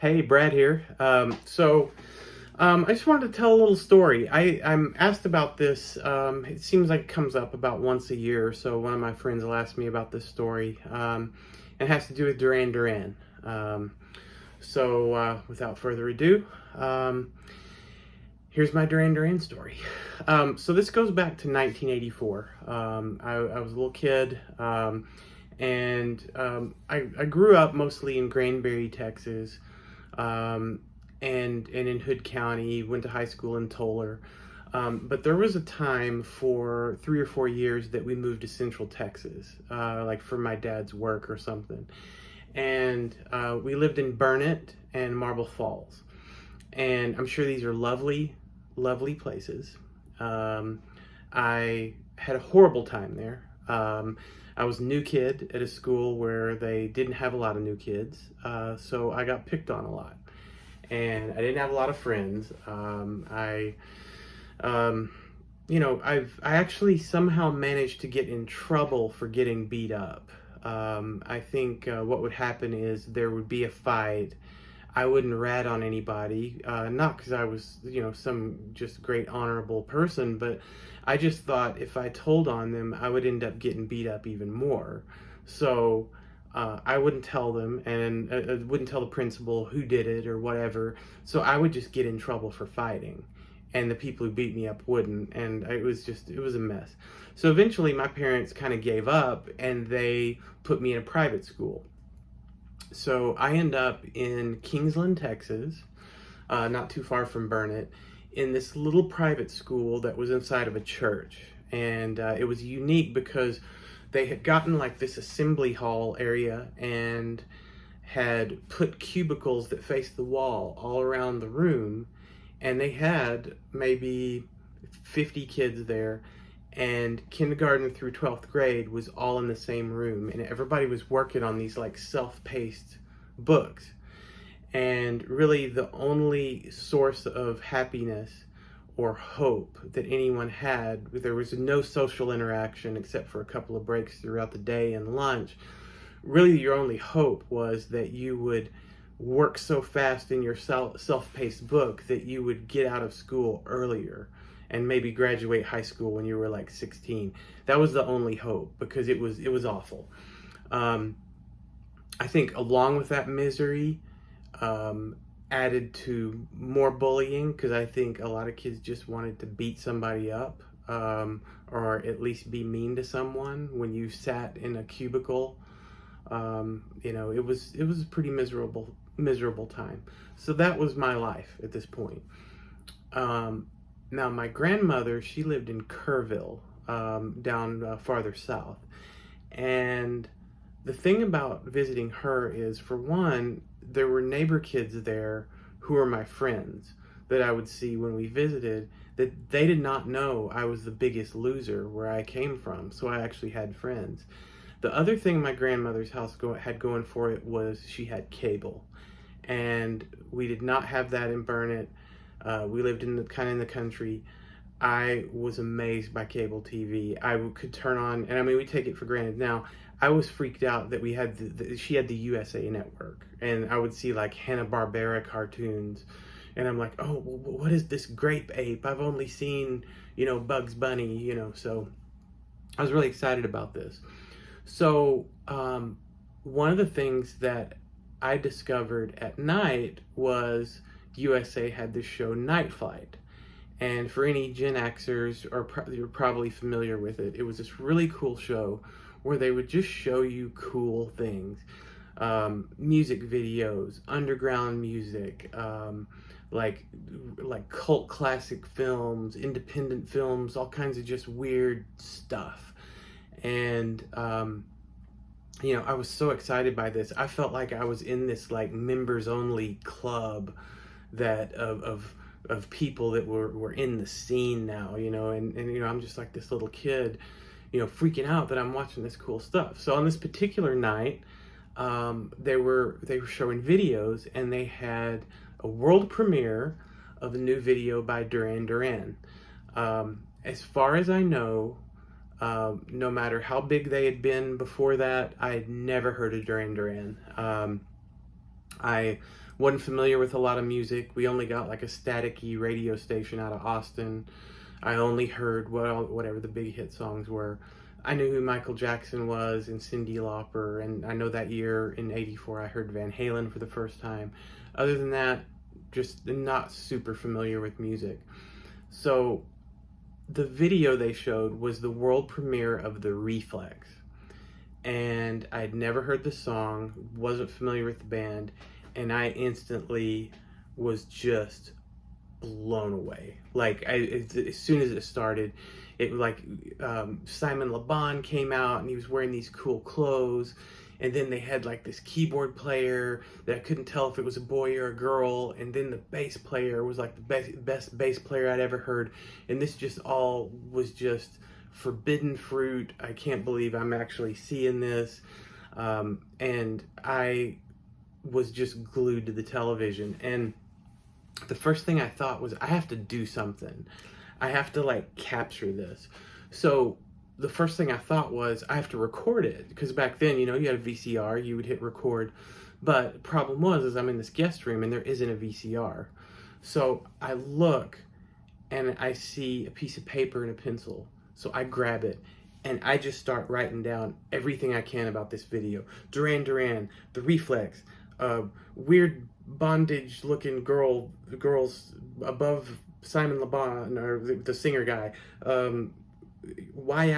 Hey, Brad here. I just wanted to tell a little story. I'm asked about this. It seems like it comes up about once a year or so. One of my friends will ask me about this story. It has to do with Duran Duran. Without further ado, um, here's my Duran Duran story. So this goes back to 1984. I was a little kid, I grew up mostly in Granbury, Texas, um, and in Hood County. Went to high school in Toller. But there was a time for 3 or 4 years that we moved to Central Texas, like for my dad's work or something. And we lived in Burnett and Marble Falls. And I'm sure these are lovely, lovely places. I had a horrible time there. I was a new kid at a school where they didn't have a lot of new kids, so I got picked on a lot, and I didn't have a lot of friends. Um, I actually somehow managed to get in trouble for getting beat up. I think what would happen is there would be a fight. I wouldn't rat on anybody, not because I was, some just great honorable person, but I just thought if I told on them, I would end up getting beat up even more. So I wouldn't tell them, and wouldn't tell the principal who did it or whatever. So I would just get in trouble for fighting, and the people who beat me up wouldn't, and it was a mess. So eventually, my parents kind of gave up, and they put me in a private school. So I end up in Kingsland, Texas, not too far from Burnett, in this little private school that was inside of a church. And it was unique because they had gotten like this assembly hall area and had put cubicles that faced the wall all around the room. And they had maybe 50 kids there, and kindergarten through 12th grade was all in the same room, and everybody was working on these like self-paced books. And really the only source of happiness or hope that anyone had, there was no social interaction except for a couple of breaks throughout the day and lunch. Really your only hope was that you would work so fast in your self-paced book that you would get out of school earlier and maybe graduate high school when you were like 16. That was the only hope, because it was awful. I think along with that misery, added to more bullying, because I think a lot of kids just wanted to beat somebody up, or at least be mean to someone when you sat in a cubicle. It was a pretty miserable time. So that was my life at this point. Now, my grandmother, she lived in Kerrville, down farther south. And the thing about visiting her is, for one, there were neighbor kids there who were my friends that I would see when we visited, that they did not know I was the biggest loser where I came from. So I actually had friends. The other thing my grandmother's house had going for it was she had cable. And we did not have that in Burnett. We lived in the country. I was amazed by cable TV. I could turn on, and I mean, we take it for granted now. I was freaked out that we had she had the USA Network, and I would see like Hanna-Barbera cartoons, and I'm like, oh, what is this grape ape? I've only seen, Bugs Bunny, so I was really excited about this. So one of the things that I discovered at night was USA had this show Night Flight. And for any Gen Xers, you're probably familiar with it. It was this really cool show where they would just show you cool things. Music videos, underground music, like cult classic films, independent films, all kinds of just weird stuff. And I was so excited by this. I felt like I was in this like members only club that of people that were in the scene now, and I'm just like this little kid, freaking out that I'm watching this cool stuff. So on this particular night, they were showing videos, and they had a world premiere of a new video by Duran Duran. As far as I know, no matter how big they had been before that, I had never heard of Duran Duran. I Wasn't familiar with a lot of music. We only got like a staticky radio station out of Austin. I only heard whatever the big hit songs were. I knew who Michael Jackson was and Cyndi Lauper, and I know that year in '84 I heard Van Halen for the first time. Other than that, just not super familiar with music. So the video they showed was the world premiere of The Reflex, and I'd never heard the song, wasn't familiar with the band, and I instantly was just blown away. Like, as soon as it started, it was like Simon Le Bon came out and he was wearing these cool clothes, and then they had like this keyboard player that I couldn't tell if it was a boy or a girl, and then the bass player was like the best bass player I'd ever heard, and this just all was just forbidden fruit. I can't believe I'm actually seeing this, and I was just glued to the television. And the first thing I thought was, I have to do something. I have to like capture this. So the first thing I thought was, I have to record it, because back then, you had a VCR, you would hit record. But the problem was, is I'm in this guest room and there isn't a VCR. So I look and I see a piece of paper and a pencil. So I grab it and I just start writing down everything I can about this video. Duran Duran, The Reflex, weird bondage looking girls above Simon Le Bon, or the singer guy. Why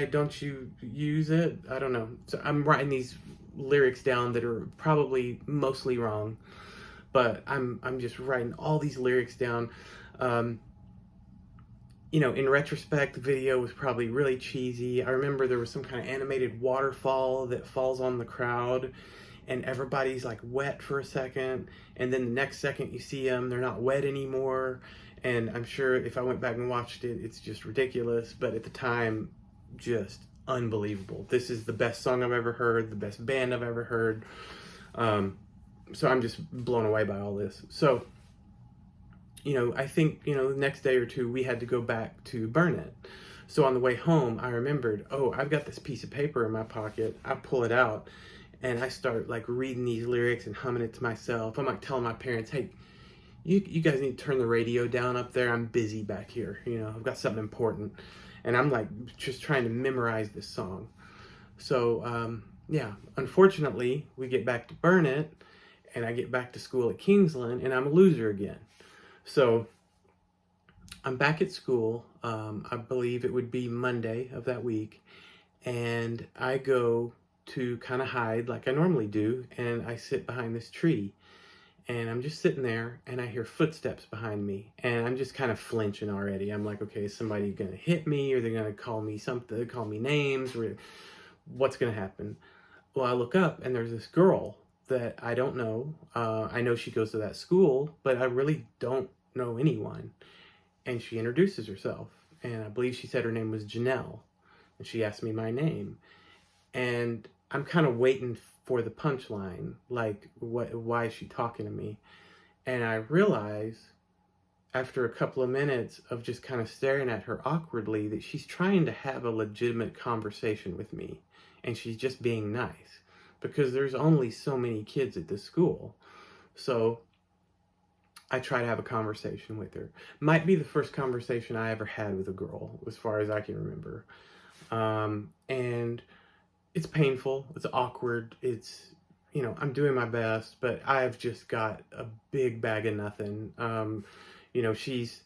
I don't you use it? I don't know. So I'm writing these lyrics down that are probably mostly wrong, but I'm just writing all these lyrics down. In retrospect, the video was probably really cheesy. I remember there was some kind of animated waterfall that falls on the crowd, and everybody's like wet for a second, and then the next second you see them, they're not wet anymore. And I'm sure if I went back and watched it, it's just ridiculous. But at the time, just unbelievable. This is the best song I've ever heard, the best band I've ever heard. So I'm just blown away by all this. So, I think, the next day or two, we had to go back to burn it. So on the way home, I remembered, oh, I've got this piece of paper in my pocket. I pull it out and I start like reading these lyrics and humming it to myself. I'm like telling my parents, hey, you guys need to turn the radio down up there. I'm busy back here. I've got something important. And I'm like just trying to memorize this song. So, yeah, unfortunately, we get back to burn it and I get back to school at Kingsland and I'm a loser again. So I'm back at school. I believe it would be Monday of that week. And I go to kind of hide like I normally do. And I sit behind this tree. And I'm just sitting there and I hear footsteps behind me. And I'm just kind of flinching already. I'm like, okay, is somebody going to hit me? Or they're going to call me something, call me names? Or what's going to happen? Well, I look up and there's this girl that I don't know. I know she goes to that school, but I really don't know anyone. And she introduces herself. And I believe she said her name was Janelle. And she asked me my name. And I'm kind of waiting for the punchline, like, why is she talking to me? And I realize after a couple of minutes of just kind of staring at her awkwardly that she's trying to have a legitimate conversation with me, and she's just being nice because there's only so many kids at this school. So I try to have a conversation with her. Might be the first conversation I ever had with a girl, as far as I can remember. And it's painful, it's awkward, it's, I'm doing my best, but I've just got a big bag of nothing. She's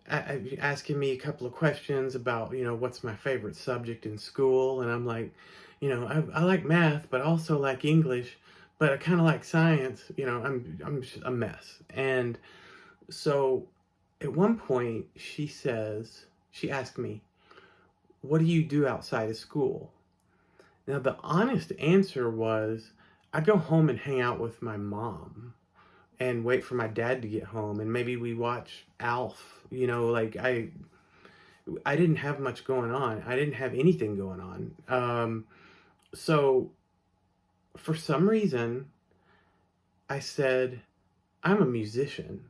asking me a couple of questions about, what's my favorite subject in school, and I'm like, I like math, but also like English, but I kind of like science. I'm just a mess. And so at one point she asked me, what do you do outside of school? Now, the honest answer was, I go home and hang out with my mom and wait for my dad to get home, and maybe we watch Alf. I didn't have much going on. I didn't have anything going on. So for some reason, I said, I'm a musician.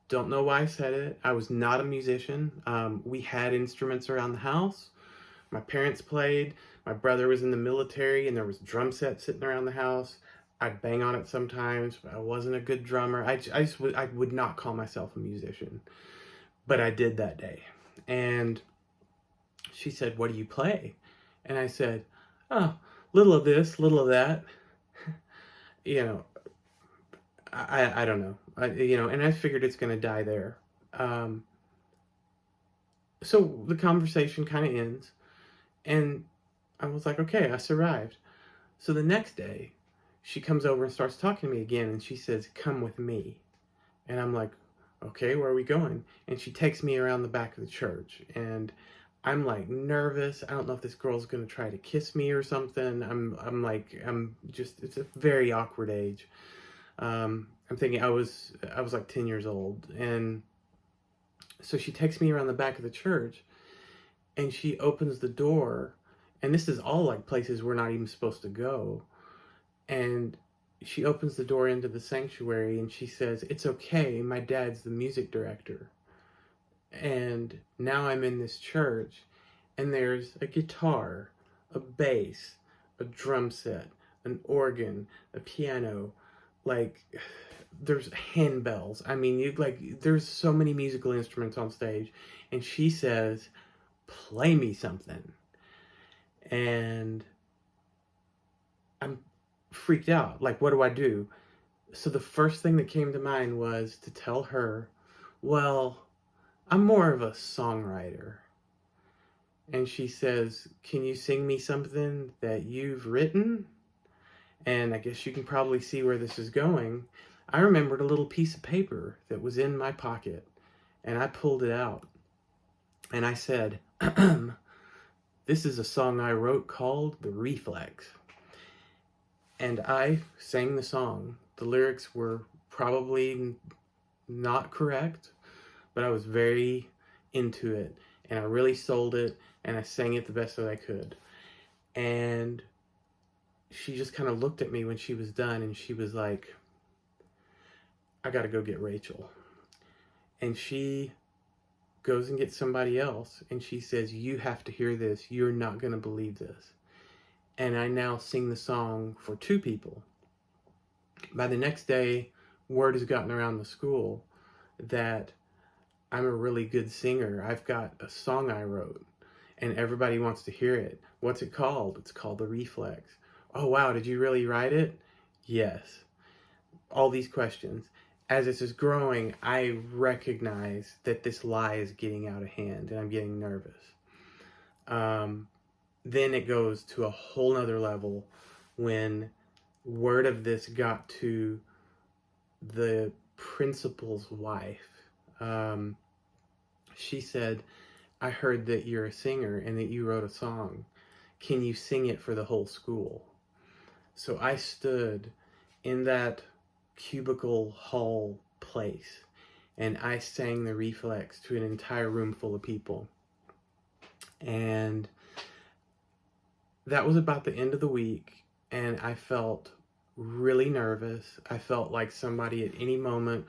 Don't know why I said it. I was not a musician. We had instruments around the house. My parents played. My brother was in the military, and there was drum sets sitting around the house. I'd bang on it sometimes, but I wasn't a good drummer. I would not call myself a musician, but I did that day. And she said, "What do you play?" And I said, "Oh, little of this, little of that." You know, I don't know. And I figured it's going to die there. Um, so the conversation kind of ends, and I was like, okay, I survived. So the next day, she comes over and starts talking to me again, and she says, "Come with me." And I'm like, okay, where are we going? And she takes me around the back of the church, and I'm like nervous. I don't know if this girl's gonna try to kiss me or something. I'm just, it's a very awkward age. I'm thinking I was like 10 years old, and so she takes me around the back of the church, and she opens the door, and this is all like places we're not even supposed to go. And she opens the door into the sanctuary, and she says, "It's okay, my dad's the music director." And now I'm in this church, and there's a guitar, a bass, a drum set, an organ, a piano, like there's handbells. I mean, there's so many musical instruments on stage, and she says, "Play me something." And I'm freaked out. Like, what do I do? So the first thing that came to mind was to tell her, "Well, I'm more of a songwriter." And she says, "Can you sing me something that you've written?" And I guess you can probably see where this is going. I remembered a little piece of paper that was in my pocket, and I pulled it out. And I said, "This is a song I wrote called The Reflex." And I sang the song. The lyrics were probably not correct, but I was very into it, and I really sold it, and I sang it the best that I could. And she just kind of looked at me when she was done, and she was like, "I gotta go get Rachel." And she goes and gets somebody else, and she says, "You have to hear this. You're not gonna believe this." And I now sing the song for 2 people. By the next day, word has gotten around the school that I'm a really good singer. I've got a song I wrote, and everybody wants to hear it. What's it called? It's called The Reflex. "Oh, wow, did you really write it?" "Yes." All these questions. As this is growing, I recognize that this lie is getting out of hand, and I'm getting nervous. Then it goes to a whole nother level when word of this got to the principal's wife. She said, "I heard that you're a singer and that you wrote a song. Can you sing it for the whole school?" So I stood in that cubicle hall place, and I sang The Reflex to an entire room full of people. And that was about the end of the week, and I felt really nervous. I felt like somebody at any moment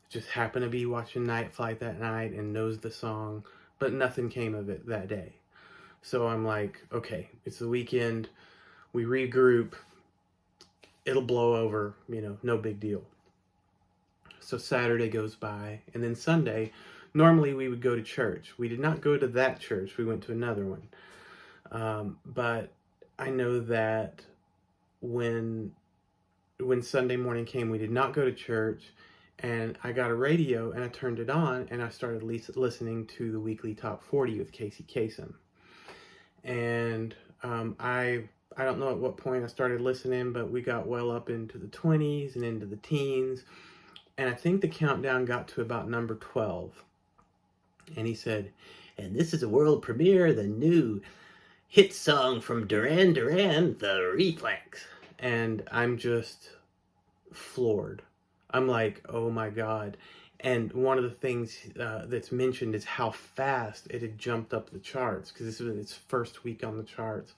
just happened to be watching Night Flight that night and knows the song, but nothing came of it that day. So I'm like, okay, it's the weekend, we regroup, it'll blow over, no big deal. So Saturday goes by, and then Sunday, normally we would go to church. We did not go to that church, we went to another one. But I know that when Sunday morning came, we did not go to church, and I got a radio, and I turned it on, and I started listening to the weekly Top 40 with Casey Kasem. And I don't know at what point I started listening, but we got well up into the 20s and into the teens, and I think the countdown got to about number 12. And he said, "And this is a world premiere, the new hit song from Duran Duran, The Reflex." And I'm just floored. I'm like, oh my God. And one of the things that's mentioned is how fast it had jumped up the charts, because this was its first week on the charts.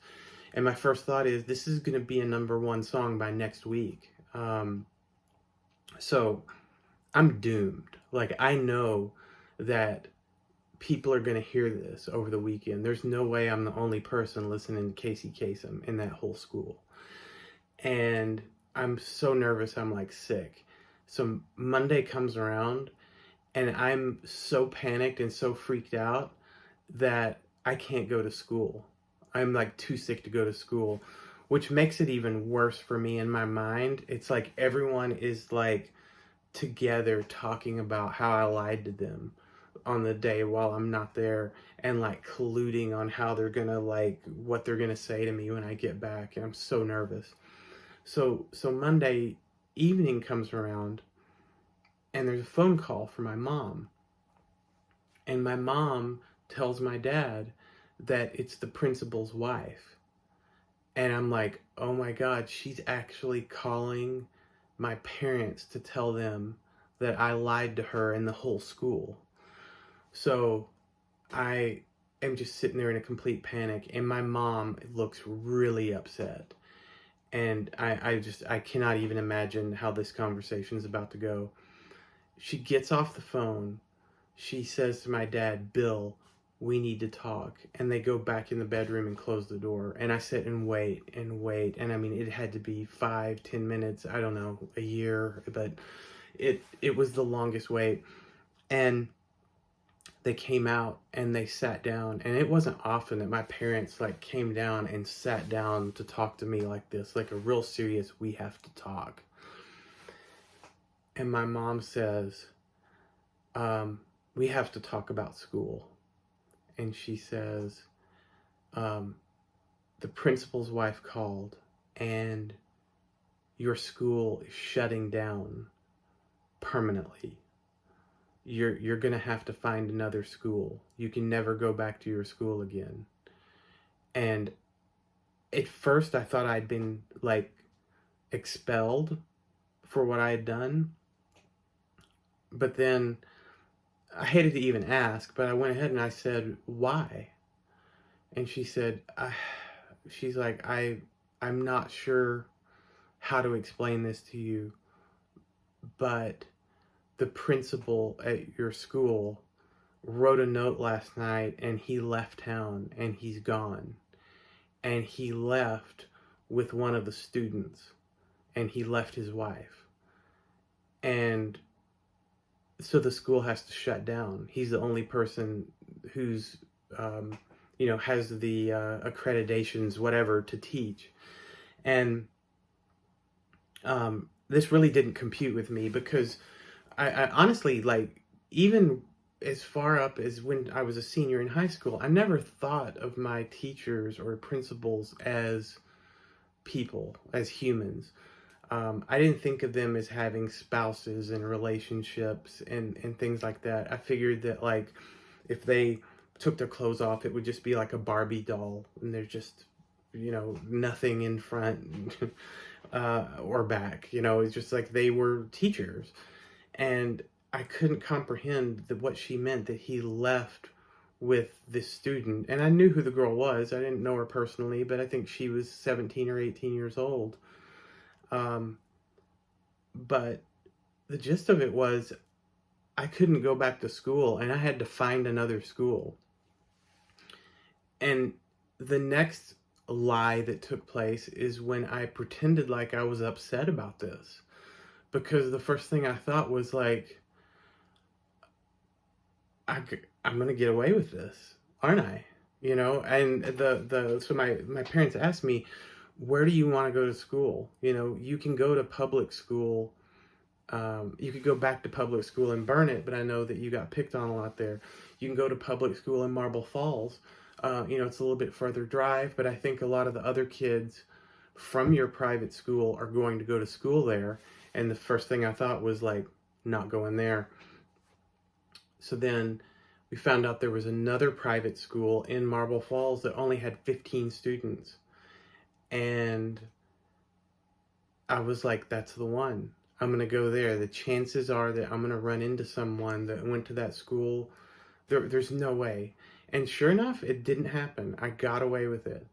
And my first thought is, this is going to be a number 1 song by next week. So I'm doomed. Like, I know that people are going to hear this over the weekend. There's no way I'm the only person listening to Casey Kasem in that whole school. And I'm so nervous, I'm like sick. So Monday comes around, and I'm so panicked and so freaked out that I can't go to school. I'm like too sick to go to school, which makes it even worse for me in my mind. It's like everyone is like together talking about how I lied to them on the day while I'm not there, and like colluding on how they're gonna, like, what they're gonna say to me when I get back, and I'm so nervous. So Monday evening comes around, and there's a phone call from my mom, and my mom tells my dad that it's the principal's wife. And I'm like, oh my God, she's actually calling my parents to tell them that I lied to her and the whole school. So I am just sitting there in a complete panic, and my mom looks really upset. And I cannot even imagine how this conversation is about to go. She gets off the phone. She says to my dad, Bill, we need to talk. And they go back in the bedroom and close the door. And I sit and wait and wait. And I mean, it had to be 5, 10 minutes. I don't know, a year, but it was the longest wait. And they came out and they sat down. And it wasn't often that my parents like came down and sat down to talk to me like this, like a real serious, we have to talk. And my mom says, we have to talk about school. And she says, the principal's wife called, and your school is shutting down permanently. You're gonna have to find another school. You can never go back to your school again. And at first I thought I'd been like expelled for what I had done. But then I hated to even ask, but I went ahead and I said, why? And she said, she's like, I'm not sure how to explain this to you, but the principal at your school wrote a note last night, and he left town, and he's gone. And he left with one of the students, and he left his wife. And so the school has to shut down. He's the only person who's, has the accreditations, whatever, to teach. And this really didn't compute with me, because I honestly, like, even as far up as when I was a senior in high school, I never thought of my teachers or principals as people, as humans. I didn't think of them as having spouses and relationships and things like that. I figured that, like, if they took their clothes off, it would just be like a Barbie doll, and there's just, nothing in front or back. It's just like they were teachers. And I couldn't comprehend what she meant, that he left with this student. And I knew who the girl was. I didn't know her personally, but I think she was 17 or 18 years old. But the gist of it was, I couldn't go back to school, and I had to find another school. And the next lie that took place is when I pretended like I was upset about this, because the first thing I thought was like, I'm gonna get away with this, aren't I? And so my parents asked me, where do you want to go to school? You can go to public school. You could go back to public school and burn it, but I know that you got picked on a lot there. You can go to public school in Marble Falls. It's a little bit further drive, but I think a lot of the other kids from your private school are going to go to school there. And the first thing I thought was like, not going there. So then we found out there was another private school in Marble Falls that only had 15 students. And I was like, that's the one. I'm going to go there. The chances are that I'm going to run into someone that went to that school. There's no way. And sure enough, it didn't happen. I got away with it.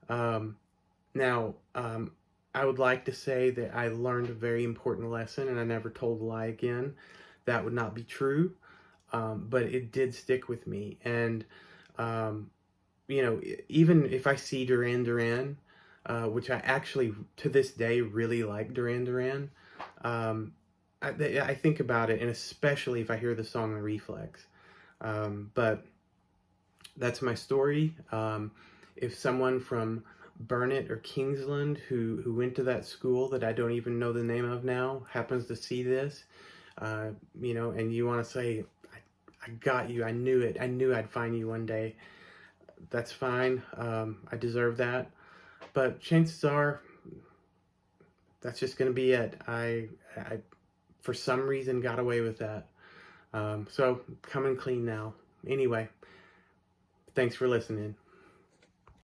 Now, I would like to say that I learned a very important lesson and I never told a lie again. That would not be true. But it did stick with me. And, even if I see Duran Duran, which I actually to this day really like Duran Duran. Um, I think about it, and especially if I hear the song Reflex. But that's my story. If someone from Burnett or Kingsland who went to that school that I don't even know the name of now happens to see this, and you want to say, I got you, I knew it, I knew I'd find you one day, that's fine. I deserve that. But chances are, that's just going to be it. I, for some reason, got away with that. So, coming clean now. Anyway, thanks for listening.